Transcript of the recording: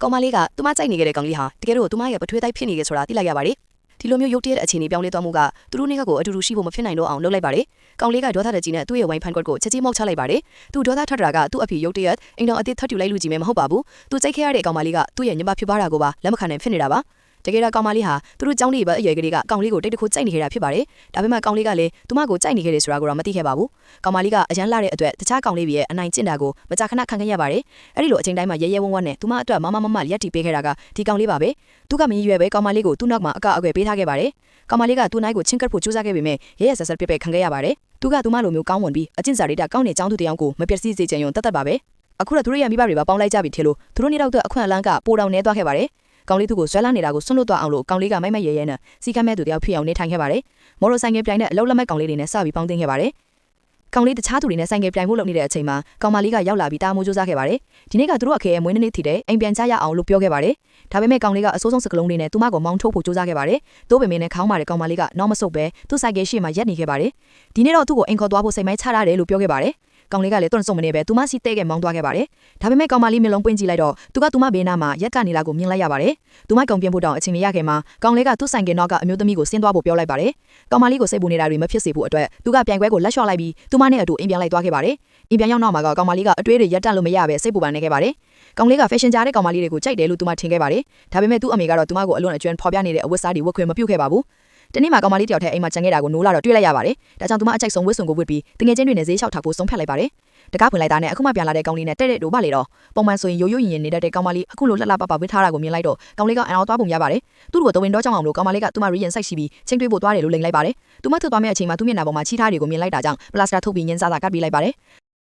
ကောင်မလေးကသူမကြိုက်နေခဲ့တဲ့ကောင်လေးဟာတကယ်တော့သူမရဲ့ပထွေးတိုက်ဖြစ်နေခဲ့ဆိုတာသိလိုက်ရပါတယ်ဒီလိုမျိုးရုတ်တရက်အခြေအနေပြောင်းလဲသွားမှုကသူတို့နှစ်ယောက်ကိုအတူတူရှိဖို့မဖြစ်နိုင်တော့အောင်လုပ်လိုက်ပါတယ်ကောင်လေးကဒေါသတက်ကြီးနဲ့သူ့ရဲ့ဝိုင်းဖန်ကွက်ကိုချက်ချင်းမောက်ချလိုက်ပါတယ်သူဒေါသထွက်တာကသူ့အဖေရုတ်တရက်အိမ်တော်အသစ်ထပ်တူလိုက်လူကြီးမဲမဟုတ်ပါဘူးသူကြိုက်ခဲ့ရတဲ့ကောင်မလေးကသူ့ရဲ့ညမဖြစ်ပါတာကိုပါလက်မခံနိုင်ဖြစ်နေတာပါတကယ်တော့ကောင်မလေးဟာသူတို့เจ้าနေဘက်အရွယ်ကလေးကကောင်လေးကိုတိတ်တခုကြိုက်နေခဲ့တာဖြစ်ပါတယ်ဒါပေမဲ့ကောင်လေးကလည်းသူမကိုကြိုက်နေခဲ့တယ်ဆိုတာကိုတော့မသိခဲ့ပါဘူးကောင်မလေးကအရန်လာတဲ့အတွက်တခြားကောင်လေးရဲ့အနိုင်ကျင့်တာကိုမကြာခဏခံခဲ့ရပါတယ်အဲ့ဒီလိုအချိန်တိုင်းမှာရဲရဲဝံ့ဝံ့နဲ့သူမအတွက်မရက်တီပေးခဲ့တာကဒီကောင်လေးပါပဲသူကမင်းရွယ်ပဲကောင်မလေးကိုသူ့နောက်မှာအကွယ်ပေးထားခဲ့ပါတယ်ကောင်မလေးကသူ့နိုင်ကိုချင်းကပ်ဖို့ကြိုးစားခဲ့ပေမဲ့ရဲရဲဆက်ဆက်ပြက်ခံခဲ့ရပါတယ်သူကသူမလိုမျိုးကောင်းဝင်ပြီးအကျင့်စာရိတ္တကောင်းတဲ့เจ้าသူတယောက်ကိုမပျက်စီးစေချင်ရုံတတ်ပါပဲအခုတော့သူတို့ရဲ့မိဘတွေပါပေါင်းလိုက်ကြပြီထင်လို့သူတို့နေတော့အခွင့်အလမ်းကပိုတောင်နေသွားခဲ့ပါတယ်ကောင်လေးသူ့ကိုဆွဲလာနေတာကိုဆွန့်လွတ်သွားအောင်လို့ကောင်လေးကမိုက်ရဲနဲ့စီကမ်းမဲ့သူတယောက်ဖြစ်အောင်နေထိုင်ခဲ့ပါတယ်မော်တော်ဆိုင်ကယ်ပြိုင်တဲ့အလုံးလက်မဲ့ကောင်လေးတွေနဲ့စပြီးပေါင်းတင်ခဲ့ပါတယ်ကောင်လေးတခြားသူတွေနဲ့ဆိုင်ကယ်ပြိုင်ဖို့လုပ်နေတဲ့အချိန်မှာကောင်မလေးကရောက်လာပြီးတာမိုးကြိုးစားခဲ့ပါတယ်ဒီနေ့ကသူတို့အခေရဲ့မွေးနေ့ထီတဲ့အိမ်ပြန်ချရအောင်လို့ပြောခဲ့ပါတယ်ဒါပေမဲ့ကောင်လေးကအစိုးဆုံးစကလုံးလေးနဲ့သူမကိုမောင်းထုတ်ဖို့ကြိုးစားခဲ့ပါတယ်သို့ပေမဲ့လည်းခေါင်းမာတဲ့ကောင်မလေးကနောက်မဆုတ်ပဲသူ့ဆိုင်ကယ်ရှေ့မှာရက်နေခဲ့ပါတယ်ဒီနေ့တော့သူ့ကိုအိမ်ခေါ်သွားဖို့စိတ်မိုင်းချရတယ်လို့ပြောခဲ့ပါတယ်ကောင်လေးကလည်းတွန့်ဆုံမနေပဲသူမစီတဲကမောင်းသွားခဲ့ပါတယ်ဒါပေမဲ့ကောင်မလေးမျက်လုံးပွင့်ကြည့်လိုက်တော့သူကသူမဘေးနားမှာရက်ကနေလာကိုမြင်လိုက်ရပါတယ်သူမကောင်ပြင်းဖို့တောင်အချိန်မရခင်မှာကောင်လေးကသူ့ဆိုင်ကယ်နောက်ကအမျိုးသမီးကိုဆင်းသွားဖို့ပြောလိုက်ပါတယ်ကောင်မလေးကိုစိတ်ပူနေတာတွေမဖြစ်စေဖို့အတွက်သူကပြိုင်ပွဲကိုလက်လျှော့လိုက်ပြီးသူမနဲ့အတူအိမ်ပြန်လိုက်သွားခဲ့ပါတယ်အိမ်ပြန်ရောက်နောက်မှာကောင်မလေးကအတွေးတွေရက်တက်လို့မရပဲစိတ်ပူပန်နေခဲ့ပါတယ်ကောင်လေးကဖက်ရှင်ကြားတဲ့ကောင်မလေးတွေကိုကြိုက်တယ်လို့သူမထင်ခဲ့ပါတယ်ဒါပေမဲ့သူ့အမေကတော့သူမကိုအလွန်အကျွမ်းဖော်ပြနေတဲ့အဝတ်စားတွေဝတ်ခွင့်မပြုခဲ့ပါဘူးတနေ့မှာကောင်မလေးတယောက်ထဲအိမ်မှာကြံခဲ့တာကိုနိုးလာတော့တွေ့လိုက်ရပါတယ်ဒါကြောင့်သူမအကြိုက်ဆုံးဝတ်စုံကိုဝတ်ပြီးတငယ်ချင်းတွေနဲ့ဈေးလျှောက်ထားဖို့ဆုံးဖြတ်လိုက်ပါတယ်တကားဖွင့်လိုက်တာနဲ့အခုမှပြန်လာတဲ့ကောင်လေးနဲ့တဲ့တို့မလေတော့ပုံမှန်ဆိုရင်ရိုးရိုးရင်နေတဲ့ကောင်မလေးအခုလိုလှလှပပဝတ်ထားတာကိုမြင်လိုက်တော့ကောင်လေးကအန်အောင်သွားပုံရပါတယ်သူ့ကိုတဝင်းတော့ကြောင်းအောင်လို့ကောင်မလေးကသူမရီရင်စိုက်ရှိပြီးချင်းတွေးဖို့သွားတယ်လို့လိန်လိုက်ပါတယ်သူမထွက်သွားမယ့်အချိန်မှာသူ့မျက်နှာပေါ်မှာချီးထားတွေကိုမြင်လိုက်တာကြောင့်ပလတ်စတာထုတ်ပြီးညင်းစားတာကပ်ပြီးလိုက်ပါတယ်